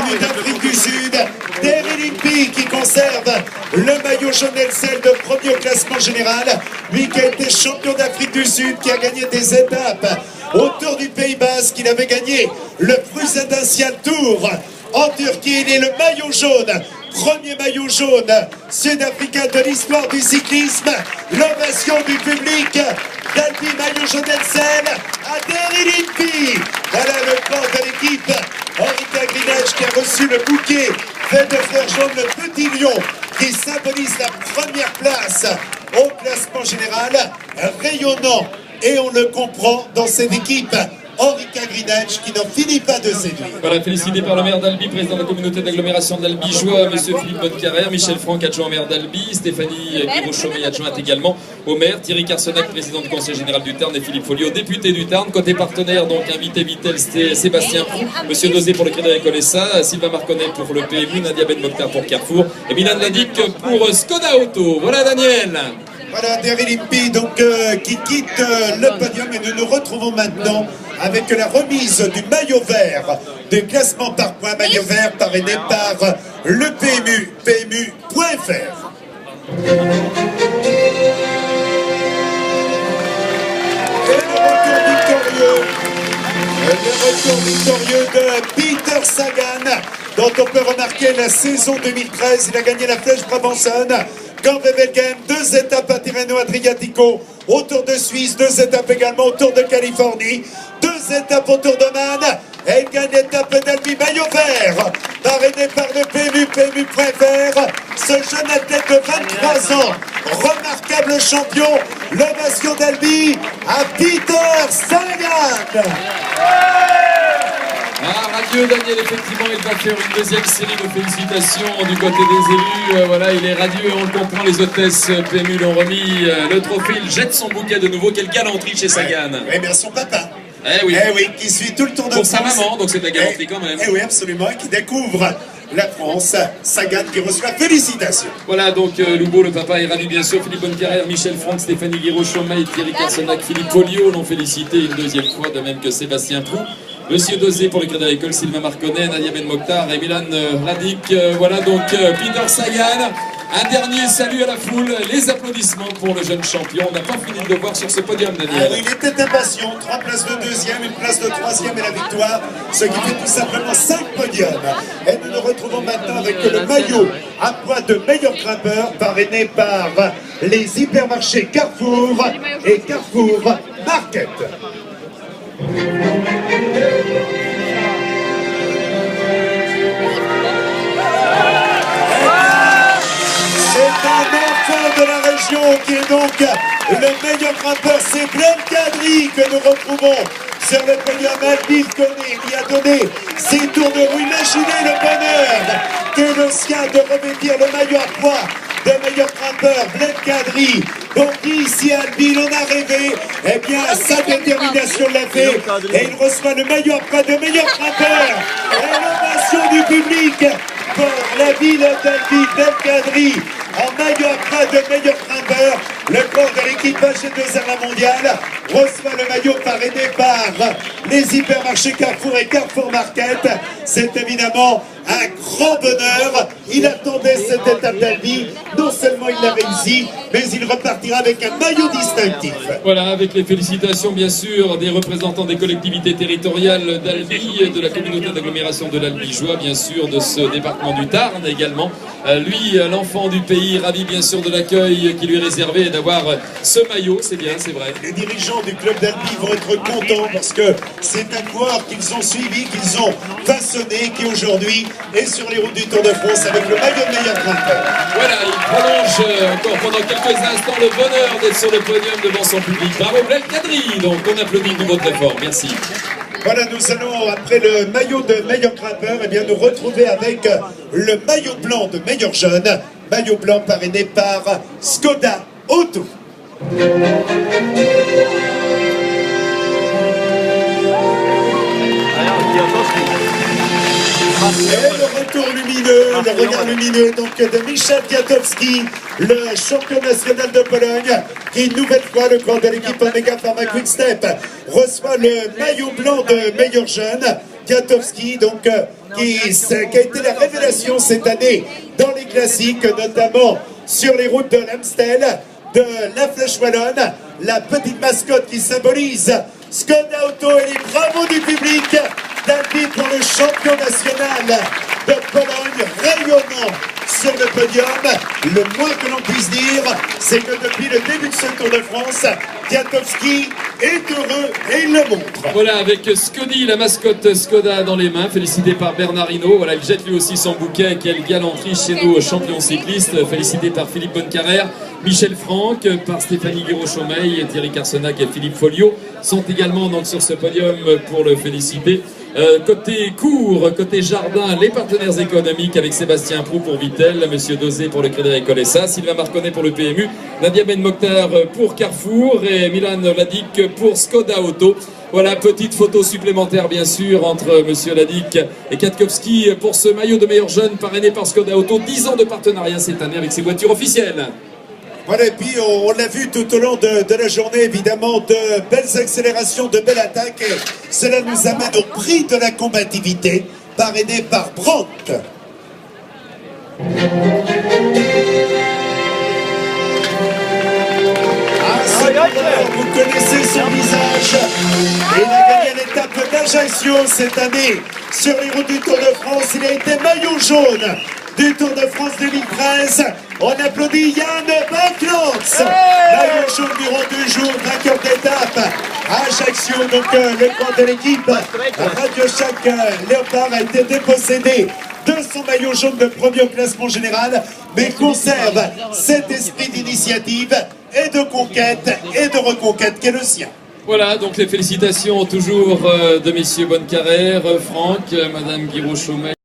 venu d'Afrique du Sud, Derry Limpy qui conserve le maillot jaune LCL de premier au classement général. Lui qui a été champion d'Afrique du Sud, qui a gagné des étapes autour du Pays Basque. Il avait gagné le Frusadential Tour en Turquie. Il est le maillot jaune, premier maillot jaune sud-africain de l'histoire du cyclisme. L'ovation du public. Dalby, maillot jaune LCL à Derry Limpy. Voilà le corps de l'équipe. Orica Greenedge qui a reçu le bouquet fait de fleurs jaunes, le petit lion qui symbolise la première place au classement général, rayonnant, et on le comprend dans cette équipe. Orica Greenedge qui n'en finit pas de séduire. Voilà, félicité par le maire d'Albi, président de la communauté d'agglomération d'Albi-Joie, M. Philippe Bonnecarrère, Michel Franck, adjoint au maire d'Albi, Stéphanie Guiraud-Chaumet, adjointe également au maire, Thierry Carsenac, président du conseil général du Tarn, et Philippe Folliot, député du Tarn. Côté partenaire, donc invité Vitel, Sébastien Prou, M. Dosé pour le Crédit Agricole SA, Sylvain Marconnet pour le PMU, Nadia Ben Mokhtar pour Carrefour, et Milan Ladic pour Skoda Auto. Voilà Daniel. Voilà Derry Limpy donc qui quitte le podium, et nous nous retrouvons maintenant avec la remise du maillot vert du classement par points, maillot vert parrainé par le PMU, PMU.fr. Et le retour victorieux de Peter Sagan, dont on peut remarquer la saison 2013, il a gagné la Flèche Brabançonne, Gand-Wevelgem, 2 étapes à Tirreno-Adriatico, au Tour de Suisse, 2 étapes également au Tour de Californie, 2 étapes au Tour de Man, et il gagne l'étape d'Albi, maillot vert, parrainé par le PMU, PMU.fr, ce jeune athlète de 23 ans, remarquable champion, l'ovation d'Albi à Peter Sagan. Ah, radieux Daniel, effectivement, il va faire une deuxième série de félicitations du côté des élus. Voilà, il est radieux, on le comprend, les hôtesses PMU l'ont remis le trophée, il jette son bouquet de nouveau. Quelle galanterie chez Sagan. Eh bien, son papa. Eh oui. Eh oui, qui suit tout le Tour de France. Pour sa maman, donc c'est de la galanterie quand même. Eh oui, absolument, qui découvre la France. Sagan qui reçoit félicitations. Voilà, donc Loubo, le papa, est ravi bien sûr. Philippe Bonnecarrère, Michel Franck, Stéphanie Guiraud-Chaumet, Thierry Carsenac, Philippe Folliot l'ont félicité une deuxième fois, de même que Sébastien Prou. Monsieur Dosé pour le Crédit Agricole, Sylvain Marconnet, Nadia Ben Mokhtar et Milan Ladic. Voilà donc Peter Sagan. Un dernier salut à la foule, les applaudissements pour le jeune champion. On n'a pas fini de le voir sur ce podium, Daniel. Il était impatient, 3 places de deuxième, une place de troisième et la victoire, ce qui fait tout simplement 5 podiums. Et nous nous retrouvons maintenant avec le maillot à poids de meilleur grimpeur, parrainé par les hypermarchés Carrefour et Carrefour Market. C'est un enfant de la région qui est donc le meilleur grimpeur, c'est Blaine Cadry que nous retrouvons sur le podium. Albi le connaît, il y a donné ses tours de roue. Imaginez le bonheur qu'est le sien de revêtir le maillot à poids de meilleur grimpeur, Blaine Cadry. Donc ici à Albi, il en a rêvé, eh bien sa détermination l'a fait, et il reçoit le maillot à poids de meilleur grimpeur. Et l'ovation du public pour la ville d'Albi, Blaine Cadry, en maillot à poids de meilleur grimpeur. Le corps de l'équipage de la mondiale reçoit le maillot parrainé par les hypermarchés Carrefour et Carrefour Market. C'est évidemment un grand bonheur. Il attendait cette étape d'Albi. Non seulement il l'a réussi, mais il repartira avec un maillot distinctif. Voilà, avec les félicitations bien sûr des représentants des collectivités territoriales d'Albi, de la communauté d'agglomération de l'Albi-Joie, bien sûr de ce département du Tarn également. Lui, l'enfant du pays, ravi bien sûr de l'accueil qui lui est réservé et d'avoir ce maillot, c'est bien, c'est vrai. Les dirigeants du club d'Albi vont être contents parce que c'est un coureur qu'ils ont suivi, qu'ils ont façonné, qui aujourd'hui est sur les routes du Tour de France avec le maillot de meilleur grimpeur. Voilà, il prolonge encore pendant quelques instants le bonheur d'être sur le podium devant son public. Bravo Blaine Cadry, donc on applaudit de nouveau très fort, merci. Voilà, nous allons, après le maillot de meilleur grimpeur, eh bien, nous retrouver avec le maillot blanc de meilleur jeune. Maillot blanc parrainé par Skoda Auto. Et le retour lumineux, le regard lumineux donc de Michel Kwiatkowski, le champion national de Pologne, qui une nouvelle fois, le corps de l'équipe Omega Pharma Quick Step, reçoit le maillot blanc de meilleur jeune. Kwiatkowski, donc, qui a été la révélation cette année dans les classiques, notamment sur les routes de l'Amstel, de la Flèche Wallonne, la petite mascotte qui symbolise Skoda Auto et les bravos du public d'Albi pour le champion national de Pologne, rayonnant sur le podium. Le moins que l'on puisse dire, c'est que depuis le début de ce Tour de France, Kwiatkowski est heureux et il le montre. Voilà, avec Scodi, la mascotte Skoda dans les mains, félicité par Bernard Hinault. Voilà, il jette lui aussi son bouquet. Quelle galanterie chez nos champions cyclistes. Félicité par Philippe Bonnecarrère, Michel Franck, par Stéphanie Guiraud-Chomeil, Thierry Carsenac et Philippe Folliot sont également donc sur ce podium pour le féliciter. Côté cours, côté jardin, les partenaires économiques avec Sébastien Proux pour Vittel, Monsieur Dosé pour le Crédit Agricole SA, Sylvain Marconnet pour le PMU, Nadia Ben Mokhtar pour Carrefour et Milan Ladic pour Skoda Auto. Voilà, petite photo supplémentaire bien sûr entre Monsieur Ladic et Kwiatkowski pour ce maillot de meilleur jeune parrainé par Skoda Auto. 10 ans de partenariat cette année avec ses voitures officielles. Voilà, et puis on l'a vu tout au long de la journée, évidemment, de belles accélérations, de belles attaques. Et cela nous amène au prix de la combativité, parrainé par Brandt. Vous connaissez son visage. Il a gagné l'étape d'Ajaccio cette année sur les routes du Tour de France. Il a été maillot jaune du Tour de France 2013. On applaudit Yann Backlands, maillot jaune durant 2 jours, vainqueur d'étape à Ajaccio. Donc le camp de l'équipe Radio Shack Léopard a été dépossédé de son maillot jaune de premier au classement général, mais conserve cet esprit d'initiative et de conquête et de reconquête qui est le sien. Voilà, donc les félicitations toujours de messieurs Bonnecarrère, Franck, madame Guiraud-Chomeil.